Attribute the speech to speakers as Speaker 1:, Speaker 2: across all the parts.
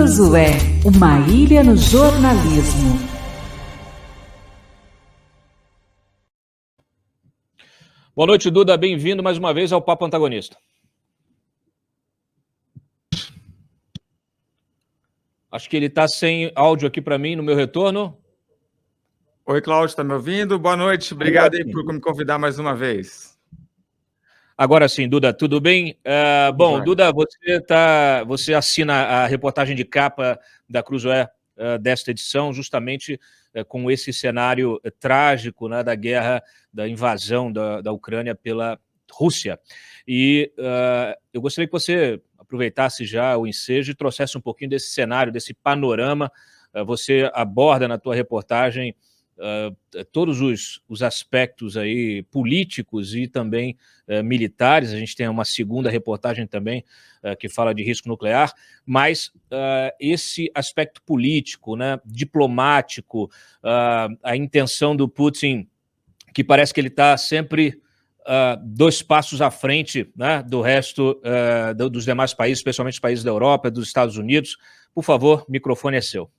Speaker 1: Cruzoé, uma ilha no jornalismo.
Speaker 2: Boa noite, Duda. Bem-vindo mais uma vez ao Papo Antagonista. Acho que ele está sem áudio aqui para mim no meu retorno.
Speaker 3: Oi, Cláudio, está me ouvindo? Boa noite. Obrigado aí por me convidar mais uma vez.
Speaker 2: Agora sim, Duda, tudo bem? Bom, Duda, você assina a reportagem de capa da Cruzoé desta edição, justamente com esse cenário trágico, né, da guerra, da invasão da Ucrânia pela Rússia. E eu gostaria que você aproveitasse já o ensejo e trouxesse um pouquinho desse cenário, desse panorama. Você aborda na tua reportagem todos os aspectos aí políticos e também militares. A gente tem uma segunda reportagem também que fala de risco nuclear, mas esse aspecto político, né, diplomático, a intenção do Putin, que parece que ele está sempre 2 passos à frente, né, do resto dos demais países, especialmente os países da Europa, dos Estados Unidos. Por favor, o microfone é seu.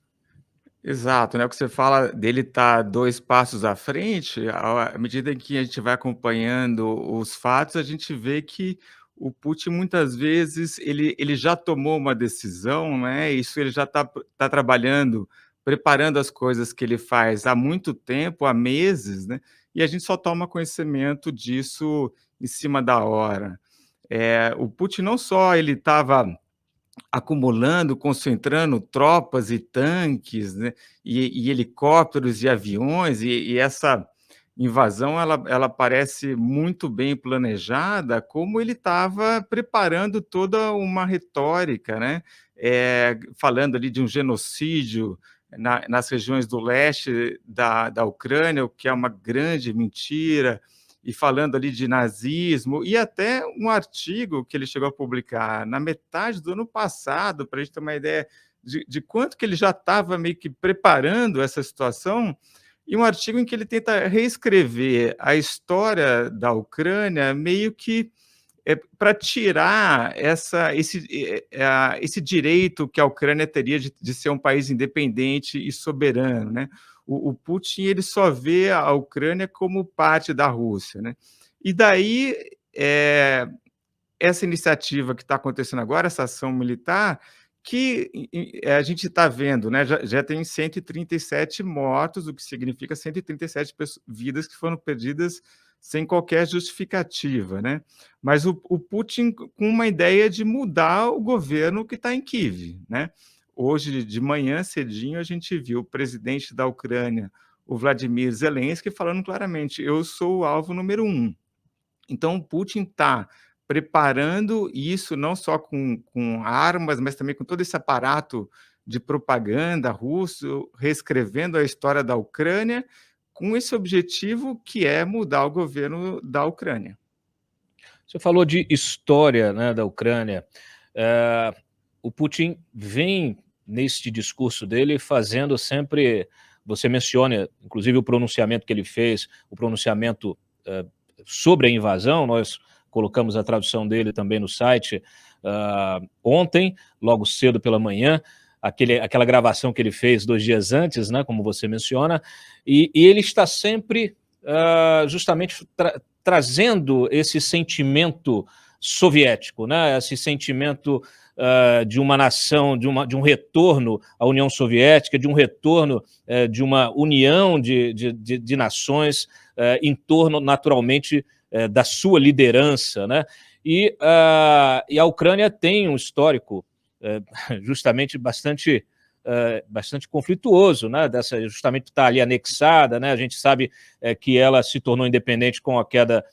Speaker 3: Exato, né? O que você fala dele estar 2 passos à frente, à medida em que a gente vai acompanhando os fatos, a gente vê que o Putin muitas vezes ele já tomou uma decisão, né? Isso ele já está trabalhando, preparando as coisas que ele faz há muito tempo, há meses, né? E a gente só toma conhecimento disso em cima da hora. O Putin não só ele estava acumulando, concentrando tropas e tanques, né, e helicópteros e aviões, e essa invasão ela parece muito bem planejada, como ele estava preparando toda uma retórica, né, falando ali de um genocídio nas regiões do leste da Ucrânia, o que é uma grande mentira, e falando ali de nazismo, e até um artigo que ele chegou a publicar na metade do ano passado, para a gente ter uma ideia de quanto que ele já estava meio que preparando essa situação, e um artigo em que ele tenta reescrever a história da Ucrânia meio que para tirar esse direito que a Ucrânia teria de ser um país independente e soberano, né? O Putin ele só vê a Ucrânia como parte da Rússia, né? E daí essa iniciativa que está acontecendo agora, essa ação militar, que a gente está vendo, né? Já tem 137 mortos, o que significa 137 vidas que foram perdidas sem qualquer justificativa, né? Mas o Putin com uma ideia de mudar o governo que está em Kiev, né? Hoje de manhã, cedinho, a gente viu o presidente da Ucrânia, o Vladimir Zelensky, falando claramente: eu sou o alvo número 1. Então, o Putin está preparando isso não só com armas, mas também com todo esse aparato de propaganda russo, reescrevendo a história da Ucrânia, com esse objetivo que é mudar o governo da Ucrânia.
Speaker 2: Você falou de história, né, da Ucrânia. O Putin vem, neste discurso dele, fazendo sempre... Você menciona, inclusive, o pronunciamento que ele fez, o pronunciamento sobre a invasão. Nós colocamos a tradução dele também no site ontem, logo cedo pela manhã, aquela gravação que ele fez 2 dias antes, né, como você menciona, e ele está sempre justamente trazendo esse sentimento soviético, né, esse sentimento de uma nação, de um retorno à União Soviética, de um retorno de uma união de nações em torno, naturalmente, da sua liderança, né? E a Ucrânia tem um histórico justamente bastante conflituoso, né? Justamente está ali anexada, né? A gente sabe que ela se tornou independente com a queda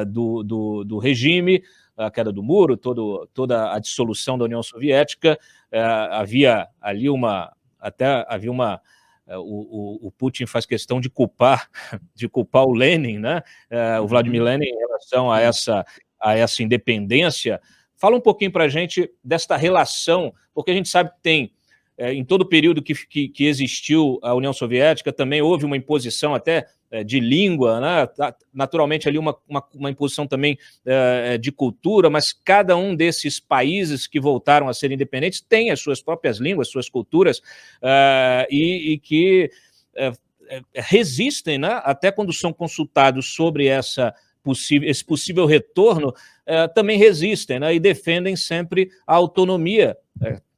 Speaker 2: do regime, a queda do muro, toda a dissolução da União Soviética. Havia ali o Putin faz questão de culpar o Lenin, né? O Vladimir Lenin, em relação a essa independência. Fala um pouquinho para a gente desta relação, porque a gente sabe que tem em todo o período que existiu a União Soviética, também houve uma imposição até de língua, né? Naturalmente ali uma imposição também de cultura, mas cada um desses países que voltaram a ser independentes tem as suas próprias línguas, suas culturas, e que resistem, né? Até quando são consultados sobre esse possível retorno, também resistem, né? E defendem sempre a autonomia,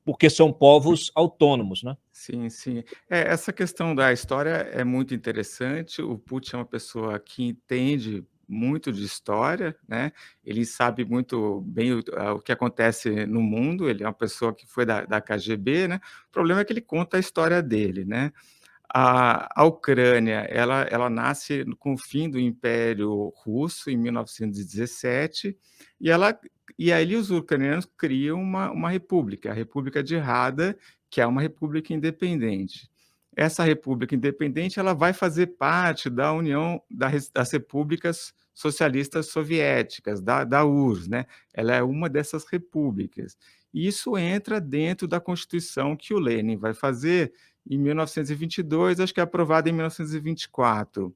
Speaker 2: porque são povos autônomos, né?
Speaker 3: Sim, sim. Essa questão da história é muito interessante. O Putin é uma pessoa que entende muito de história, né? Ele sabe muito bem o que acontece no mundo. Ele é uma pessoa que foi da KGB, né? O problema é que ele conta a história dele, né? A Ucrânia, ela nasce com o fim do Império Russo, em 1917, e aí os ucranianos criam uma república, a República de Rada, que é uma república independente. Essa república independente ela vai fazer parte da União das Repúblicas Socialistas Soviéticas, da URSS, né? Ela é uma dessas repúblicas. E isso entra dentro da Constituição que o Lenin vai fazer em 1922, acho que é aprovada em 1924.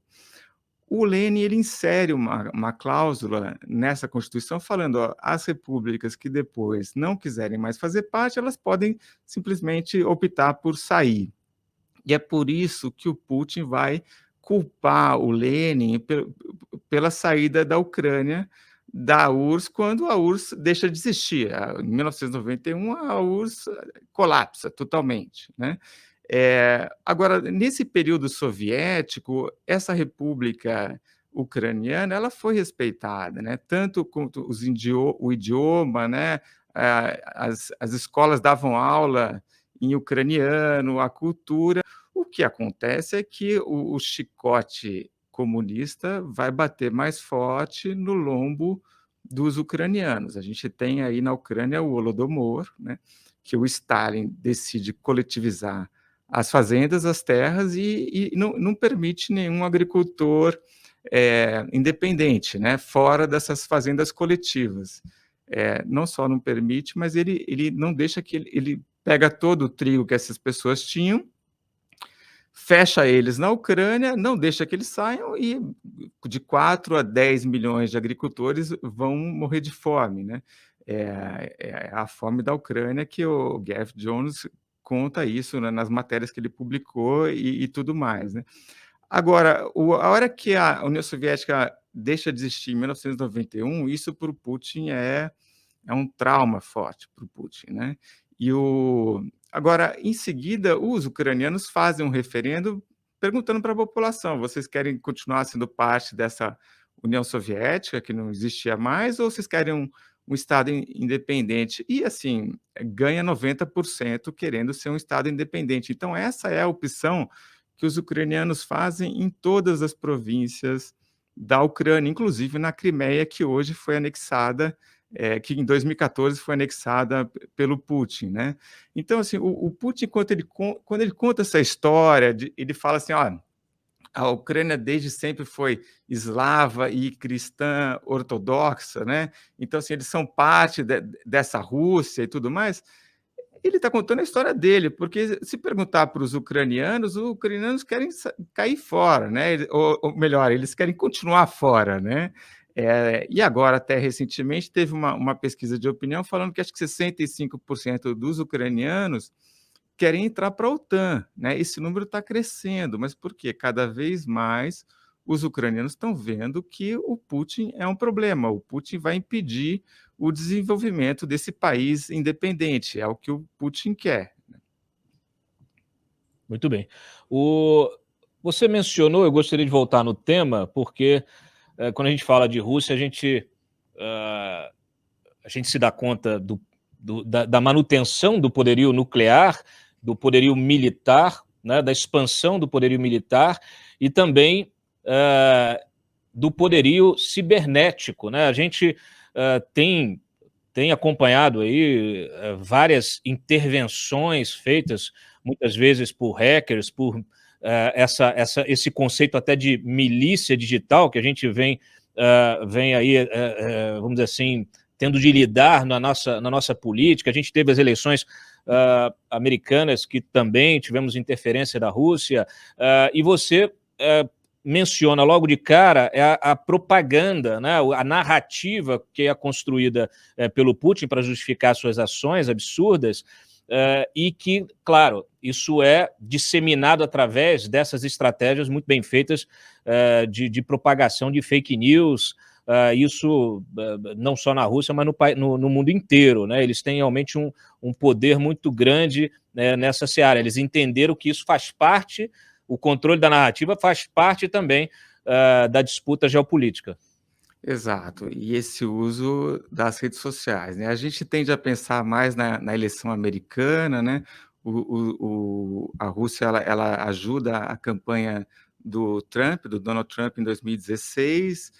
Speaker 3: O Lenin ele insere uma cláusula nessa Constituição falando, ó, as repúblicas que depois não quiserem mais fazer parte, elas podem simplesmente optar por sair. E é por isso que o Putin vai culpar o Lenin pela saída da Ucrânia da URSS, quando a URSS deixa de existir. Em 1991, a URSS colapsa totalmente, né? Agora, nesse período soviético, essa república ucraniana ela foi respeitada, né? Tanto quanto o idioma, né? As escolas davam aula em ucraniano, a cultura. O que acontece é que o chicote comunista vai bater mais forte no lombo dos ucranianos. A gente tem aí na Ucrânia o Holodomor, né? Que o Stalin decide coletivizar as fazendas, as terras, e não permite nenhum agricultor independente, né, fora dessas fazendas coletivas. Não só não permite, mas ele não deixa que ele pega todo o trigo que essas pessoas tinham, fecha eles na Ucrânia, não deixa que eles saiam e de 4 a 10 milhões de agricultores vão morrer de fome, né? É a fome da Ucrânia que o Geoff Jones conta isso, né, nas matérias que ele publicou e tudo mais, né? Agora, a hora que a União Soviética deixa de existir em 1991, isso para o Putin é um trauma forte para o Putin, né? Agora, em seguida, os ucranianos fazem um referendo perguntando para a população: vocês querem continuar sendo parte dessa União Soviética, que não existia mais, ou vocês querem um Estado independente? E, assim, ganha 90% querendo ser um Estado independente. Então, essa é a opção que os ucranianos fazem em todas as províncias da Ucrânia, inclusive na Crimeia, que hoje foi anexada, que em 2014 foi anexada pelo Putin, né? Então, assim, o Putin, quando ele conta essa história, ele fala assim, ó, a Ucrânia desde sempre foi eslava e cristã ortodoxa, né? Então, assim, eles são parte dessa Rússia e tudo mais. Ele está contando a história dele, porque se perguntar para os ucranianos querem cair fora, né? Ou melhor, eles querem continuar fora, né? E agora, até recentemente, teve uma pesquisa de opinião falando que acho que 65% dos ucranianos querem entrar para a OTAN, né? Esse número está crescendo, mas por quê? Cada vez mais os ucranianos estão vendo que o Putin é um problema, o Putin vai impedir o desenvolvimento desse país independente, é o que o Putin quer.
Speaker 2: Muito bem. Você mencionou, eu gostaria de voltar no tema, porque quando a gente fala de Rússia, a gente se dá conta da manutenção do poderio nuclear, do poderio militar, né, da expansão do poderio militar e também do poderio cibernético, né? A gente tem acompanhado aí várias intervenções feitas muitas vezes por hackers, por esse conceito até de milícia digital que a gente vem aí, vamos dizer assim, tendo de lidar na nossa política. A gente teve as eleições americanas, que também tivemos interferência da Rússia, e você menciona logo de cara a propaganda, né, a narrativa que é construída pelo Putin para justificar suas ações absurdas, e que, claro, isso é disseminado através dessas estratégias muito bem feitas de propagação de fake news, isso não só na Rússia, mas no mundo inteiro, né? Eles têm realmente um poder muito grande, né, nessa seara. Eles entenderam que isso faz parte, o controle da narrativa faz parte também da disputa geopolítica.
Speaker 3: Exato, e esse uso das redes sociais, né? A gente tende a pensar mais na eleição americana, né? A Rússia ela ajuda a campanha do Trump, do Donald Trump, em 2016,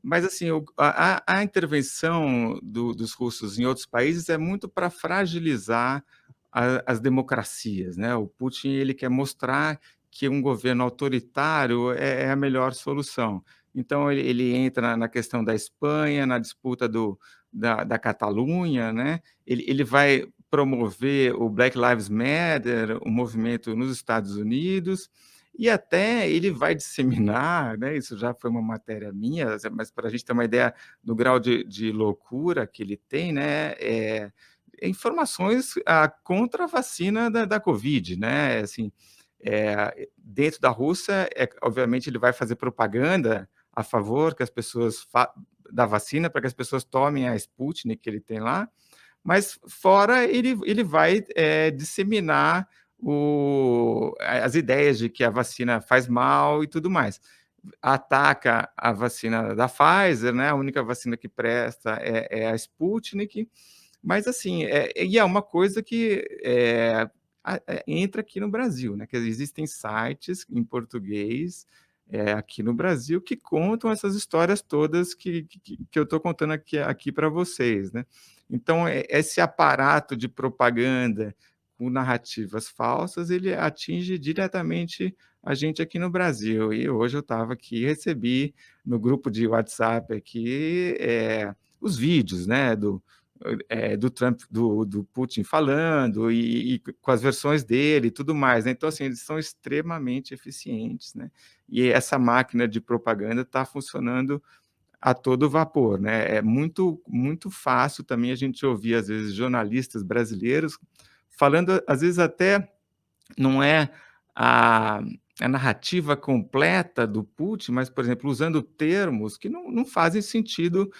Speaker 3: mas assim, a intervenção dos russos em outros países é muito para fragilizar as democracias, né? O Putin ele quer mostrar que um governo autoritário é a melhor solução. Então ele entra na questão da Espanha, na disputa da Catalunha, né? Ele vai promover o Black Lives Matter, o movimento nos Estados Unidos, e até ele vai disseminar, né? Isso já foi uma matéria minha, mas para a gente ter uma ideia do grau de loucura que ele tem, né? Informações contra a vacina da Covid, né? Assim, dentro da Rússia, obviamente ele vai fazer propaganda a favor que as pessoas da vacina, para que as pessoas tomem a Sputnik que ele tem lá, mas fora ele vai disseminar as ideias de que a vacina faz mal e tudo mais. Ataca a vacina da Pfizer, né? A única vacina que presta é a Sputnik, mas assim, e é uma coisa que entra aqui no Brasil, né? Que existem sites em português aqui no Brasil que contam essas histórias todas que eu estou contando aqui para vocês, né? Então, esse aparato de propaganda com narrativas falsas, ele atinge diretamente a gente aqui no Brasil. E hoje eu estava aqui e recebi no grupo de WhatsApp aqui os vídeos, né, do Trump, do Putin falando e com as versões dele e tudo mais, né? Então, assim, eles são extremamente eficientes, né? E essa máquina de propaganda está funcionando a todo vapor, né? É muito, muito fácil também a gente ouvir, às vezes, jornalistas brasileiros falando, às vezes, até não é a narrativa completa do Putin, mas, por exemplo, usando termos que não fazem sentido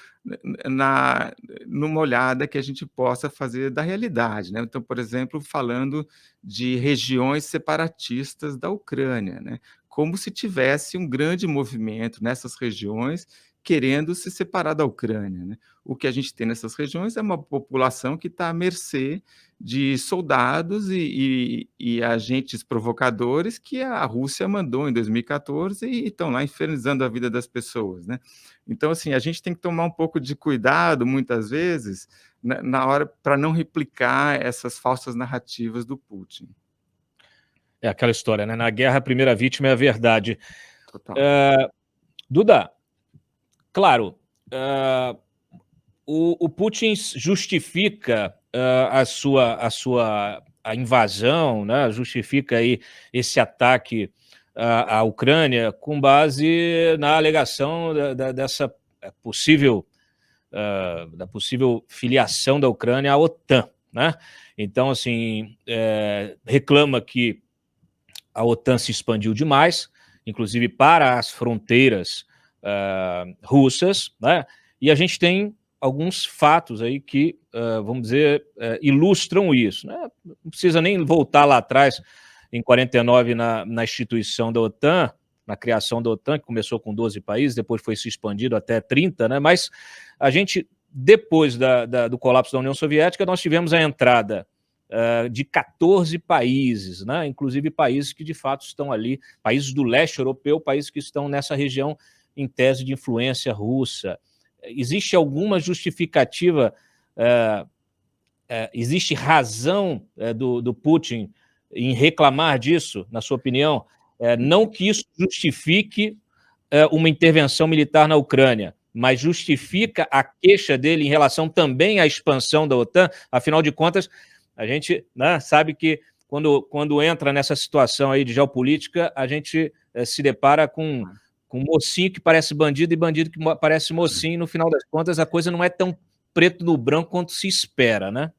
Speaker 3: numa olhada que a gente possa fazer da realidade, né? Então, por exemplo, falando de regiões separatistas da Ucrânia, né? Como se tivesse um grande movimento nessas regiões querendo se separar da Ucrânia, né? O que a gente tem nessas regiões é uma população que está à mercê de soldados e agentes provocadores que a Rússia mandou em 2014 e estão lá infernizando a vida das pessoas, né? Então, assim, a gente tem que tomar um pouco de cuidado, muitas vezes, na hora para não replicar essas falsas narrativas do Putin.
Speaker 2: É aquela história, né? Na guerra, a primeira vítima é a verdade.
Speaker 3: Total.
Speaker 2: Duda, claro, o Putin justifica a invasão, né? Justifica aí esse ataque à Ucrânia com base na alegação dessa possível da possível filiação da Ucrânia à OTAN, né? Então, assim, reclama que a OTAN se expandiu demais, inclusive para as fronteiras russas, né? E a gente tem alguns fatos aí que, vamos dizer, ilustram isso, né? Não precisa nem voltar lá atrás, em 49, na instituição da OTAN, na criação da OTAN, que começou com 12 países, depois foi se expandido até 30, né? Mas a gente, depois do colapso da União Soviética, nós tivemos a entrada de 14 países, né? Inclusive países que de fato estão ali, países do leste europeu, países que estão nessa região em tese de influência russa. Existe alguma justificativa, existe razão do Putin em reclamar disso, na sua opinião? Não que isso justifique uma intervenção militar na Ucrânia, mas justifica a queixa dele em relação também à expansão da OTAN. Afinal de contas, A gente, né, sabe que quando entra nessa situação aí de geopolítica, a gente se depara com um mocinho que parece bandido e bandido que parece mocinho, e no final das contas a coisa não é tão preto no branco quanto se espera, né?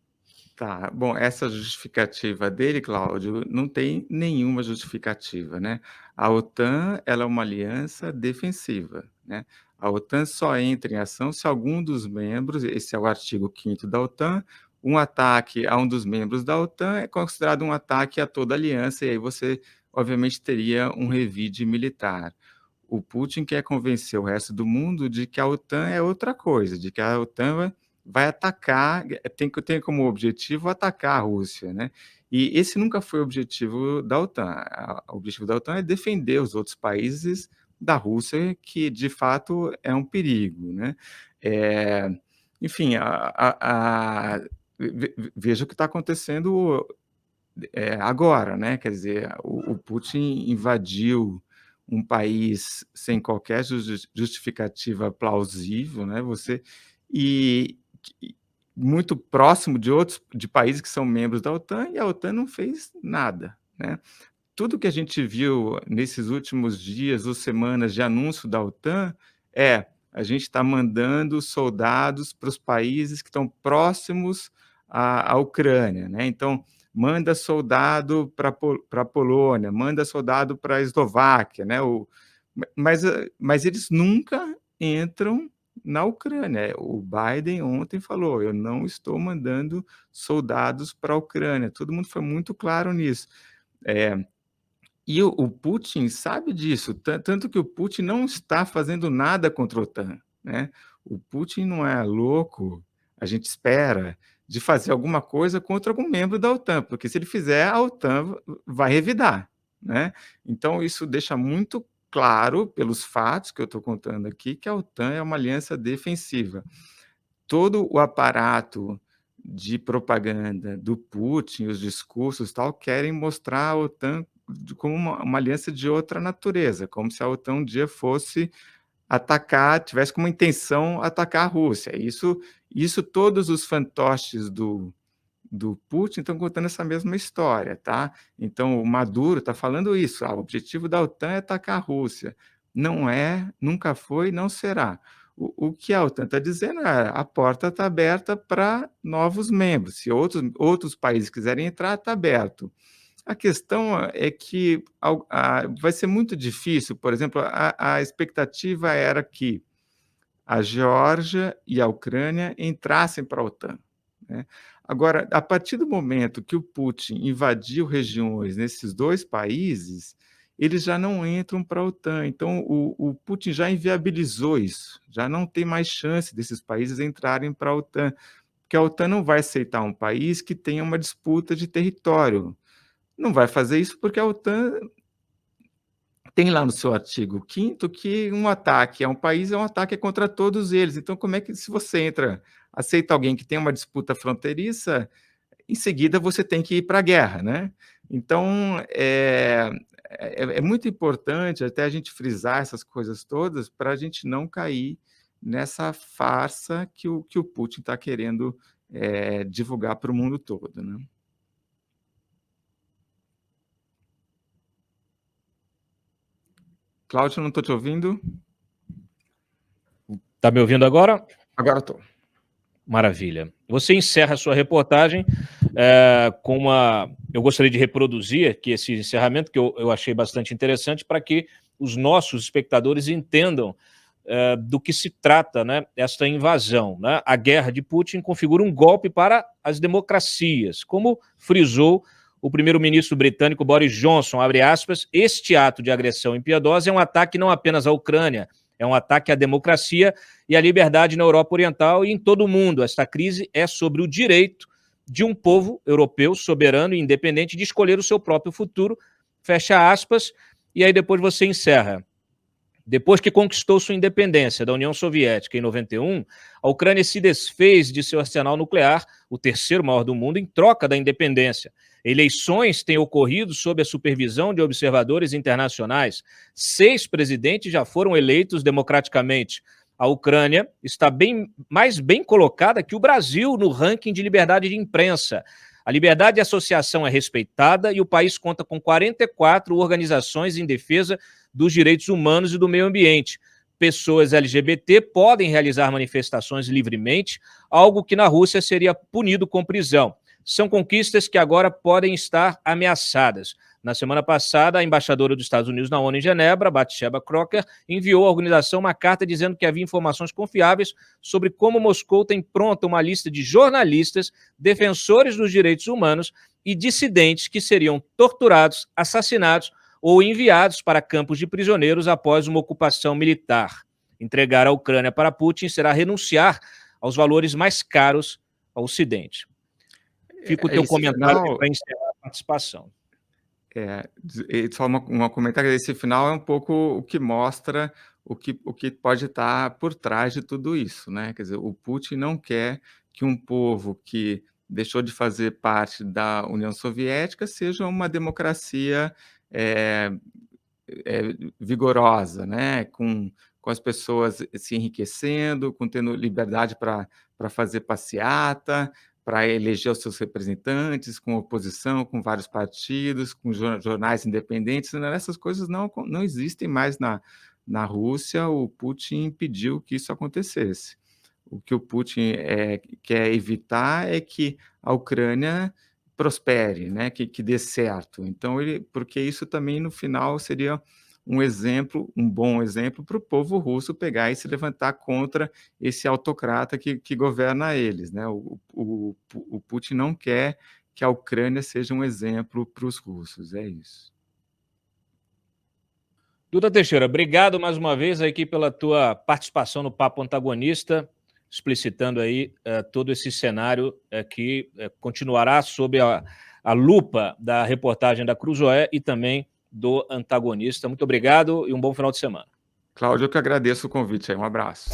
Speaker 3: Tá, bom, essa justificativa dele, Cláudio, não tem nenhuma justificativa, né. A OTAN, ela é uma aliança defensiva, né. A OTAN só entra em ação se algum dos membros, esse é o artigo 5º da OTAN, um ataque a um dos membros da OTAN é considerado um ataque a toda a aliança, e aí você, obviamente, teria um revide militar. O Putin quer convencer o resto do mundo de que a OTAN é outra coisa, de que a OTAN vai atacar, tem como objetivo atacar a Rússia, né. E esse nunca foi o objetivo da OTAN. O objetivo da OTAN é defender os outros países da Rússia, que de fato é um perigo, né. Eh, enfim, veja o que está acontecendo, agora, né, quer dizer, o Putin invadiu um país sem qualquer justificativa plausível, né, e que muito próximo de países que são membros da OTAN, e a OTAN não fez nada, né. Tudo que a gente viu nesses últimos dias ou semanas de anúncio da OTAN a gente está mandando soldados para os países que estão próximos à Ucrânia, né, então manda soldado para a Polônia, manda soldado para a Eslováquia, né, mas eles nunca entram na Ucrânia. O Biden ontem falou: "Eu não estou mandando soldados para a Ucrânia", todo mundo foi muito claro nisso. Eh, e o Putin sabe disso, tanto que o Putin não está fazendo nada contra a OTAN, né. O Putin não é louco, a gente espera, de fazer alguma coisa contra algum membro da OTAN, porque se ele fizer, a OTAN vai revidar, né. Então isso deixa muito claro, pelos fatos que eu estou contando aqui, que a OTAN é uma aliança defensiva. Todo o aparato de propaganda do Putin, os discursos e tal, querem mostrar a OTAN como uma aliança de outra natureza, como se a OTAN um dia fosse atacar, tivesse como intenção atacar a Rússia. Isso todos os fantoches do Putin estão contando essa mesma história, tá. Então o Maduro está falando isso: "Ah, o objetivo da OTAN é atacar a Rússia". Não é, nunca foi, não será. O que a OTAN está dizendo é: a porta está aberta para novos membros, se outros países quiserem entrar, está aberto. A questão é que vai ser muito difícil, por exemplo, a expectativa era que a Geórgia e a Ucrânia entrassem para a OTAN, né. Agora, a partir do momento que o Putin invadiu regiões nesses 2 países, eles já não entram para a OTAN, então o Putin já inviabilizou isso, já não tem mais chance desses países entrarem para a OTAN, porque a OTAN não vai aceitar um país que tenha uma disputa de território. Não vai fazer isso porque a OTAN tem lá no seu artigo 5º que um ataque a um país é um ataque contra todos eles. Então, como é que, se você aceita alguém que tem uma disputa fronteiriça, em seguida você tem que ir para a guerra, né? Então, é muito importante até a gente frisar essas coisas todas para a gente não cair nessa farsa que o Putin está querendo divulgar para o mundo todo, né? Cláudio, não estou te ouvindo.
Speaker 2: Tá me ouvindo agora?
Speaker 3: Agora estou.
Speaker 2: Maravilha. Você encerra a sua reportagem com uma... Eu gostaria de reproduzir aqui esse encerramento, que eu achei bastante interessante, para que os nossos espectadores entendam do que se trata, né, esta invasão, né? A guerra de Putin configura um golpe para as democracias, como frisou o primeiro-ministro britânico Boris Johnson, abre aspas: "Este ato de agressão impiedosa é um ataque não apenas à Ucrânia, é um ataque à democracia e à liberdade na Europa Oriental e em todo o mundo. Esta crise é sobre o direito de um povo europeu soberano e independente de escolher o seu próprio futuro", fecha aspas, e aí depois você encerra. Depois que conquistou sua independência da União Soviética em 91, a Ucrânia se desfez de seu arsenal nuclear, o terceiro maior do mundo, em troca da independência. Eleições têm ocorrido sob a supervisão de observadores internacionais. 6 presidentes já foram eleitos democraticamente. A Ucrânia está mais bem colocada que o Brasil no ranking de liberdade de imprensa. A liberdade de associação é respeitada e o país conta com 44 organizações em defesa dos direitos humanos e do meio ambiente. Pessoas LGBT podem realizar manifestações livremente, algo que na Rússia seria punido com prisão. São conquistas que agora podem estar ameaçadas. Na semana passada, a embaixadora dos Estados Unidos na ONU em Genebra, Batsheba Crocker, enviou à organização uma carta dizendo que havia informações confiáveis sobre como Moscou tem pronta uma lista de jornalistas, defensores dos direitos humanos e dissidentes que seriam torturados, assassinados ou enviados para campos de prisioneiros após uma ocupação militar. Entregar a Ucrânia para Putin será renunciar aos valores mais caros ao Ocidente. Fica o teu comentário para encerrar a participação.
Speaker 3: Só uma comentário, esse final é um pouco o que mostra o que pode estar por trás de tudo isso, né? Quer dizer, o Putin não quer que um povo que deixou de fazer parte da União Soviética seja uma democracia vigorosa, né? Com as pessoas se enriquecendo, tendo liberdade para fazer passeata, para eleger os seus representantes, com oposição, com vários partidos, com jornais independentes, né? Essas coisas não existem mais na Rússia. O Putin impediu que isso acontecesse. O que o Putin quer evitar é que a Ucrânia prospere, né? Que dê certo. Então, porque isso também, no final, seria um bom exemplo para o povo russo pegar e se levantar contra esse autocrata que governa eles, né? O Putin não quer que a Ucrânia seja um exemplo para os russos, é isso.
Speaker 2: Duda Teixeira, obrigado mais uma vez aqui pela tua participação no Papo Antagonista, explicitando aí todo esse cenário que continuará sob a lupa da reportagem da Cruzoé e também do Antagonista. Muito obrigado e um bom final de semana.
Speaker 3: Cláudio, eu que agradeço o convite aí. Um abraço.